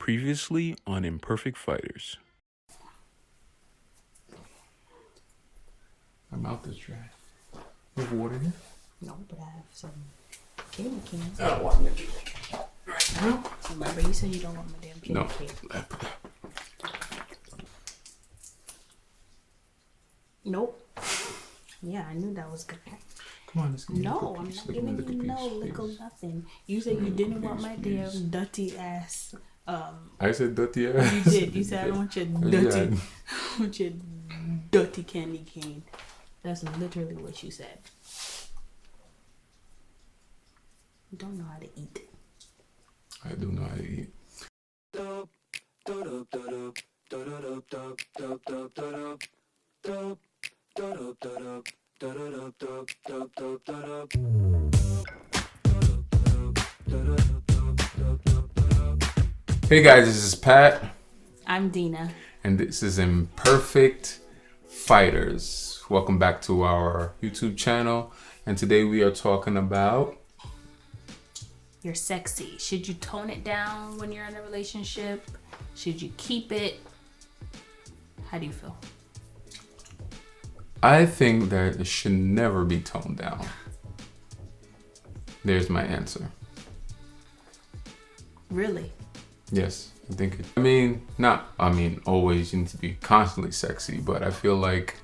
Previously on Imperfect Fighters. My mouth is dry. You have water here? No, but I have some candy canes. I don't want my candy cane right now. Remember, you said you don't want my damn candy No. cane. Nope. Yeah, I knew that was good. Come on, let's give me a No, good I'm piece. not Look at me, giving look you at no piece, little please. nothing. You said you didn't want my Please. damn dirty ass. I said dirty. You did. You said I don't want your dirty, I want your dirty candy cane. That's literally what you said. You don't know how to eat. I do know how to eat. Hey guys, this is Pat, I'm Dina. and this is Imperfect Fighters. Welcome back to our YouTube channel, and today we are talking about You're sexy. Should you tone it down when you're in a relationship? Should you keep it? How do you feel? I think that it should never be toned down. There's my answer. Really? Yes, I think it. Always you need to be constantly sexy, but I feel like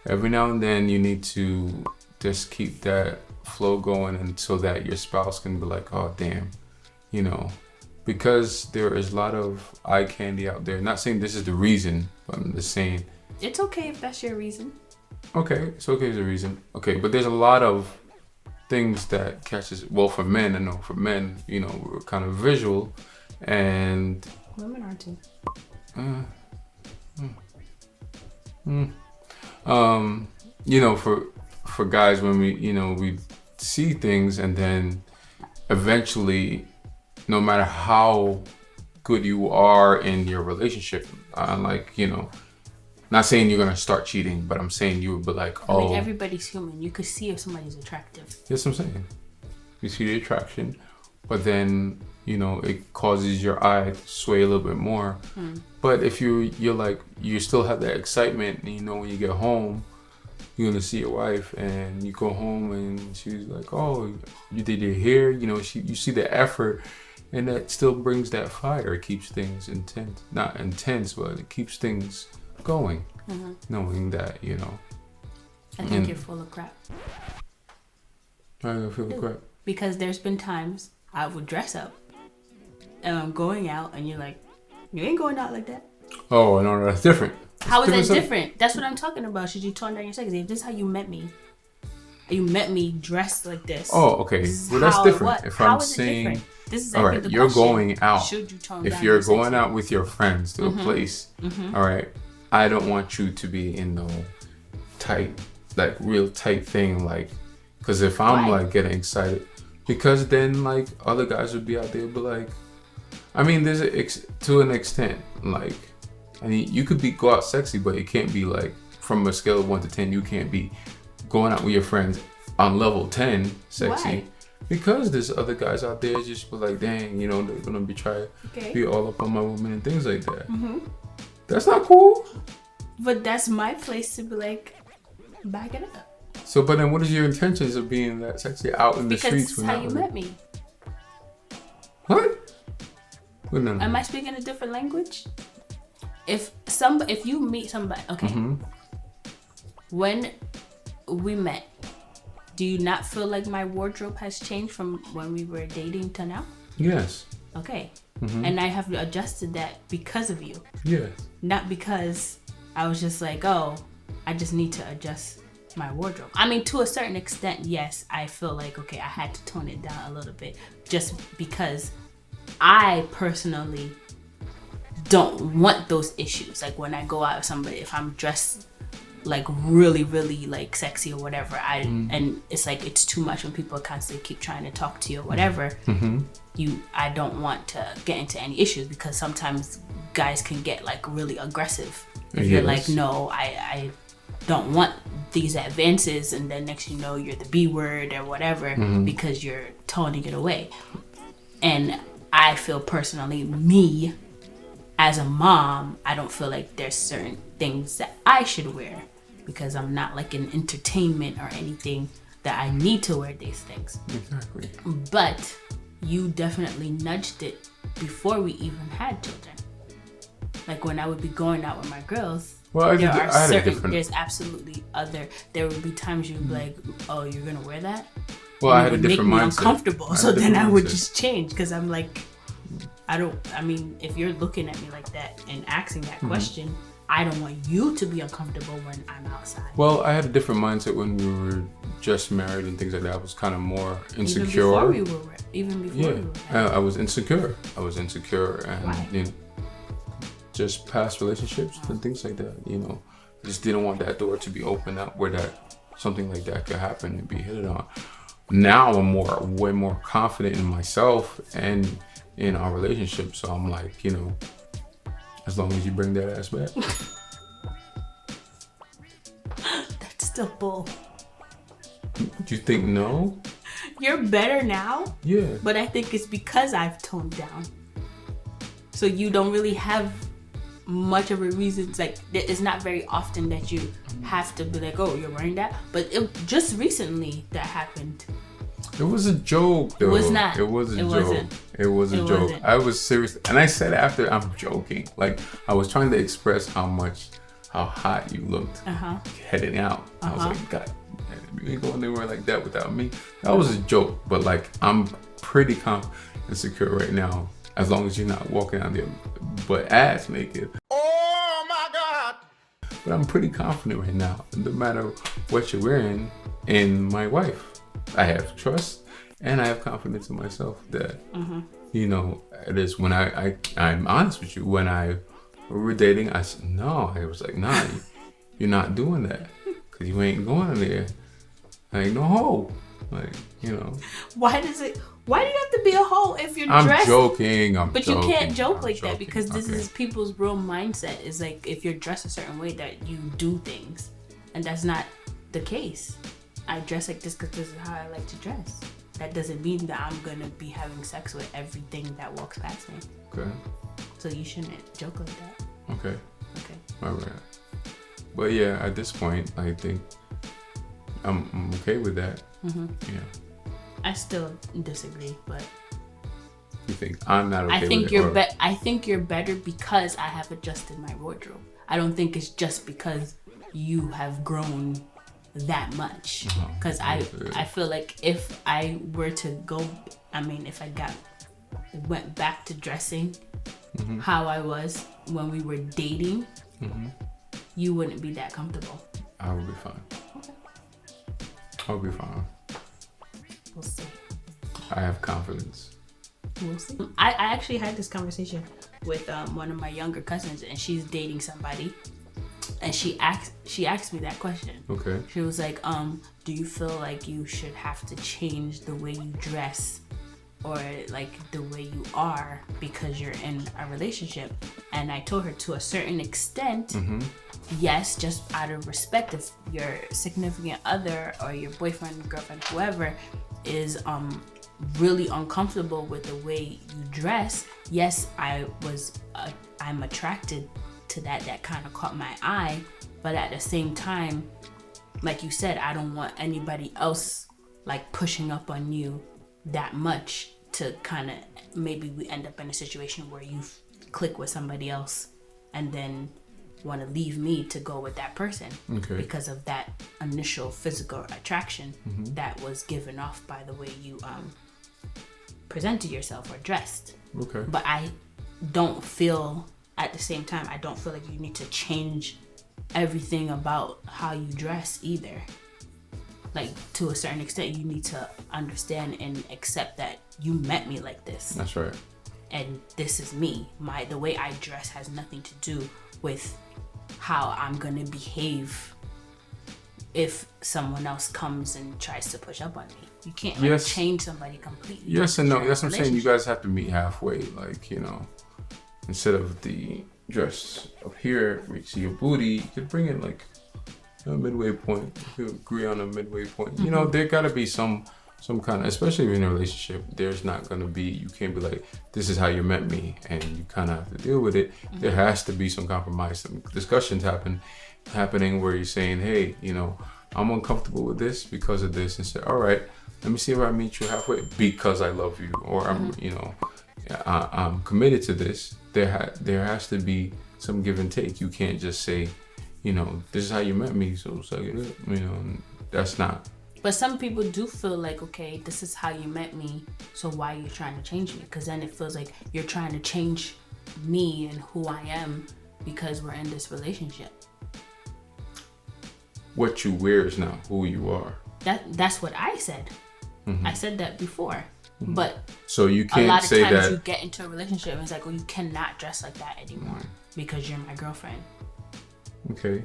every now and then you need to just keep that flow going, and so that your spouse can be like, oh damn, because there is a lot of eye candy out there. Not saying this is the reason, but I'm just saying. It's okay if that's your reason. Okay, it's okay as a reason. Okay, but there's a lot of things that catches. Well, for men, I know for men, we're kind of visual, and Women are too. For guys, when we see things, and then eventually, no matter how good you are in your relationship, not saying you're gonna start cheating, but I'm saying you would be like, I mean, everybody's human. You could see if somebody's attractive. That's what I'm saying. You see the attraction, but then it causes your eye to sway a little bit more. But if you're like, you still have that excitement, and when you get home, you're gonna see your wife, and you go home, and she's like, oh, you did your hair, you see the effort, and that still brings that fire. It keeps things intense, not intense, but it keeps things going, knowing that, I think you're full of crap. I feel crap. Because there's been times I would dress up and I'm going out and you're like, you ain't going out like that. Oh, no, that's different. How is that different? That's what I'm talking about. Should you tone down your sexy? If this is how you met me dressed like this. Oh, okay. Well, that's different. If how I'm is saying, it different? This is all right, the you're question. going out. Should you tone if down you're your going sexy? out with your friends to a place, all right, I don't want you to be in no tight, like real tight thing, like, because if I'm like getting excited, because then like other guys would be out there, but like, I mean, there's to an extent, like, I mean, you could go out sexy, but it can't be like from a scale of 1 to 10. You can't be going out with your friends on level 10 sexy. Why? Because there's other guys out there just be like, dang, they're gonna be trying to be all up on my woman and things like that. That's not cool. But that's my place to be like, back it up. So, but then what is your intentions of being that sexy out in the Because streets? this is how you met me. What? Well, no. Am I speaking a different language? If you meet somebody, okay. When we met, do you not feel like my wardrobe has changed from when we were dating to now? Yes. Okay. And I have adjusted that because of you. Yes. Not because I was just like, oh, I just need to adjust my wardrobe. I mean, to a certain extent, yes, I feel like, okay, I had to tone it down a little bit just because I personally don't want those issues. Like when I go out with somebody, if I'm dressed like really, really like sexy or whatever, and it's like it's too much when people constantly keep trying to talk to you or whatever. I don't want to get into any issues, because sometimes guys can get like really aggressive if you're like, no, I don't want these advances, and then next you're the B word or whatever because you're toning it away. And I feel personally, me as a mom, I don't feel like there's certain things that I should wear because I'm not like in entertainment or anything that I need to wear these things. Exactly. But you definitely nudged it before we even had children. Like when I would be going out with my girls, there's absolutely there would be times you'd be like, oh, you're gonna wear that? Well, and I had a different mindset. It would make me uncomfortable, so then I would just change because I'm like, if you're looking at me like that and asking that question, I don't want you to be uncomfortable when I'm outside. Well, I had a different mindset when we were just married and things like that. I was kind of more insecure. Even before we were I was insecure. And why? You know, just past relationships and things like that. You know, I just didn't want that door to be opened up where something like that could happen and be hit on. Now I'm way more confident in myself and in our relationship. So I'm like, you know, as long as you bring that ass back. That's still bull. Do you think no? You're better now? Yeah. But I think it's because I've toned down. So you don't really have much of a reason. It's like, it's not very often that you have to be like, oh, you're wearing that. But just recently that happened. It was a joke, though. It was not. It was a joke. Wasn't. It was a joke. Wasn't. I was serious. And I said after, I'm joking. Like, I was trying to express how hot you looked heading out. I was like, God, you ain't going anywhere like that without me. That was a joke. But, like, I'm pretty confident and secure right now. As long as you're not walking out there butt ass naked. Oh, my God. But I'm pretty confident right now. No matter what you're wearing in my wife. I have trust and I have confidence in myself that, you know, it is when I'm honest with you. When we were dating, I said, no. I was like, nah, you're not doing that because you ain't going in there. I ain't no hoe. Like, you know. Why do you have to be a hoe if you're I'm dressed? Joking. But you can't joke like that because this is people's real mindset. Is like if you're dressed a certain way that you do things, and that's not the case. I dress like this because this is how I like to dress. That doesn't mean that I'm gonna be having sex with everything that walks past me. Okay. So you shouldn't joke like that. Okay. Okay. All right. But yeah, at this point, I think I'm okay with that. Yeah. I still disagree, but you think I'm not okay I think with you're it? I think you're better because I have adjusted my wardrobe. I don't think it's just because you have grown that much. Because I feel like if I were to go, if I went back to dressing how I was when we were dating, you wouldn't be that comfortable. I would be fine. Okay. I'll be fine. We'll see. I have confidence. We'll see. I actually had this conversation with one of my younger cousins, and she's dating somebody, and she asked me that question. Okay. She was like, do you feel like you should have to change the way you dress or like the way you are because you're in a relationship? And I told her to a certain extent, yes, just out of respect. If your significant other or your boyfriend, girlfriend, whoever is really uncomfortable with the way you dress, yes, I'm attracted to that kind of caught my eye. But at the same time, like you said, I don't want anybody else like pushing up on you that much to kind of maybe we end up in a situation where you click with somebody else and then want to leave me to go with that person because of that initial physical attraction that was given off by the way you presented yourself or dressed. Okay. But I don't feel at the same time, I don't feel like you need to change everything about how you dress either. Like to a certain extent, you need to understand and accept that you met me like this. That's right. And this is me. The way I dress has nothing to do with how I'm gonna behave if someone else comes and tries to push up on me. You can't change somebody completely. Yes and no. That's what I'm saying. You guys have to meet halfway. Like, you know, instead of the dress up here, we see your booty, you could bring it like a midway point. You could agree on a midway point. You know, there gotta be some some kind of, especially if you're in a relationship, there's not going to be, you can't be like, this is how you met me, and you kind of have to deal with it. There has to be some compromise, some discussions happening where you're saying, hey, you know, I'm uncomfortable with this because of this, and say, all right, let me see if I meet you halfway because I love you, or I'm, you know, I'm committed to this. There has to be some give and take. You can't just say, you know, this is how you met me, so suck it up. You know, that's not. But some people do feel like, okay, this is how you met me, so why are you trying to change me? Because then it feels like you're trying to change me and who I am because we're in this relationship. What you wear is not who you are. That's what I said. I said that before. But so you can't a lot of say times that you get into a relationship and it's like, well, you cannot dress like that anymore because you're my girlfriend. Okay,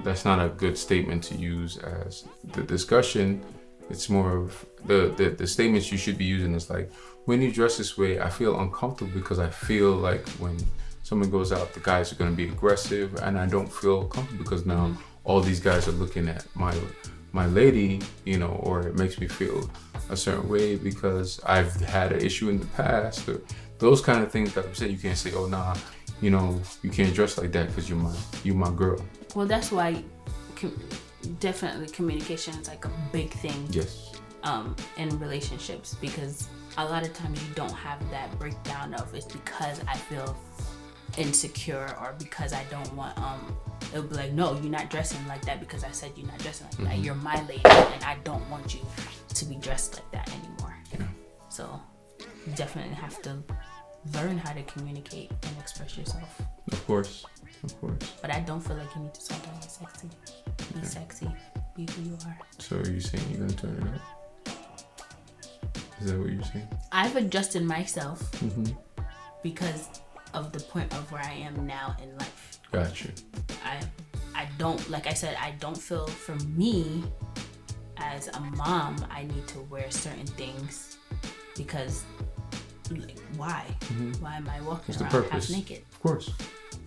that's not a good statement to use as the discussion. It's more of the statements you should be using is like, when you dress this way, I feel uncomfortable because I feel like when someone goes out, the guys are going to be aggressive, and I don't feel comfortable because now all these guys are looking at my lady, you know, or it makes me feel a certain way because I've had an issue in the past, or those kind of things that I'm saying. You can't say, oh nah, you know, you can't dress like that because you're my girl. Well, that's why definitely communication is like a big thing. Yes. In relationships, because a lot of times you don't have that breakdown of it's because I feel insecure or because I don't want it'll be like, no, you're not dressing like that because I said you're not dressing like that. You're my lady and I don't want you to be dressed like that anymore. Yeah. So you definitely have to learn how to communicate and express yourself. Of course. But I don't feel like you need to start getting sexy. Be sexy. Be who you are. So are you saying you're gonna turn it up? Is that what you're saying? I've adjusted myself because of the point of where I am now in life. Gotcha. I don't, like I said, I don't feel for me as a mom I need to wear certain things because like, why? Why am I walking around half naked? Of course.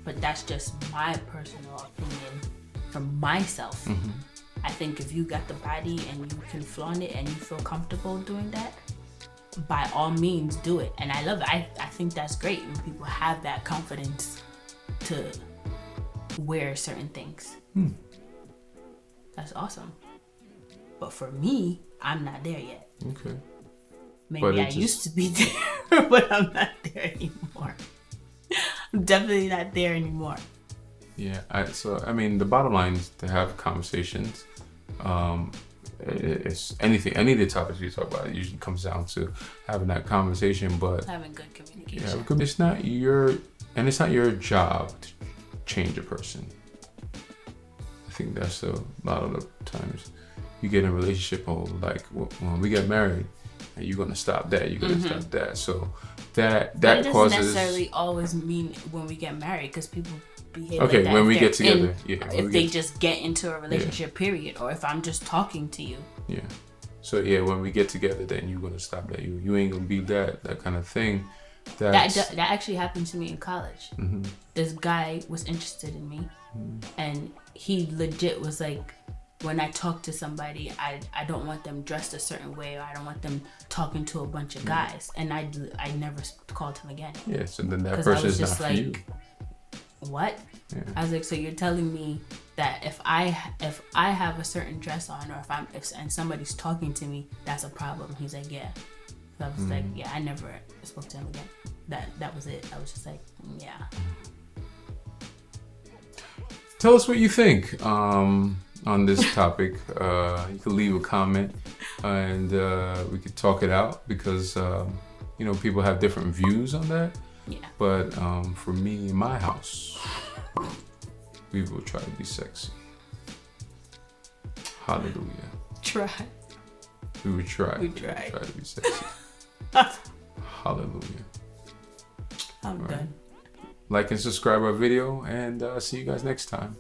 But that's just my personal opinion from myself. I think if you got the body and you can flaunt it and you feel comfortable doing that, by all means do it. And I love it. I think that's great when people have that confidence to wear certain things. That's awesome. But for me, I'm not there yet. Okay. Maybe I used to be there, but I'm not there anymore. I'm definitely not there anymore. Yeah, I mean, the bottom line is to have conversations. It's anything, any of the topics we talk about, it usually comes down to having that conversation, but having good communication. Yeah, it's not your job to change a person. I think that's a lot of the times you get in a relationship, like when we get married, and you're gonna stop that, you're gonna stop that. So that but it doesn't causes necessarily always mean when we get married, because people behave okay like that when if we they're get together. if they just get into a relationship, period, or if I'm just talking to you. Yeah. So yeah, when we get together, then you're gonna stop that. You ain't gonna be that kind of thing. That actually happened to me in college. This guy was interested in me, and he legit was like, when I talk to somebody, I don't want them dressed a certain way, or I don't want them talking to a bunch of guys. And I never called him again. Yeah, so then that person is not for you. What? Yeah. I was like, so you're telling me that if I have a certain dress on, or if somebody's talking to me, that's a problem? He's like, yeah. So I was like, yeah, I never spoke to him again. That was it. I was just like, yeah. Tell us what you think on this topic. You can leave a comment and we could talk it out, because people have different views on that. Yeah. But for me, in my house, we will try to be sexy. Hallelujah. Try. We would try. We try to be sexy. Hallelujah. I'm done. Like and subscribe our video, and see you guys next time.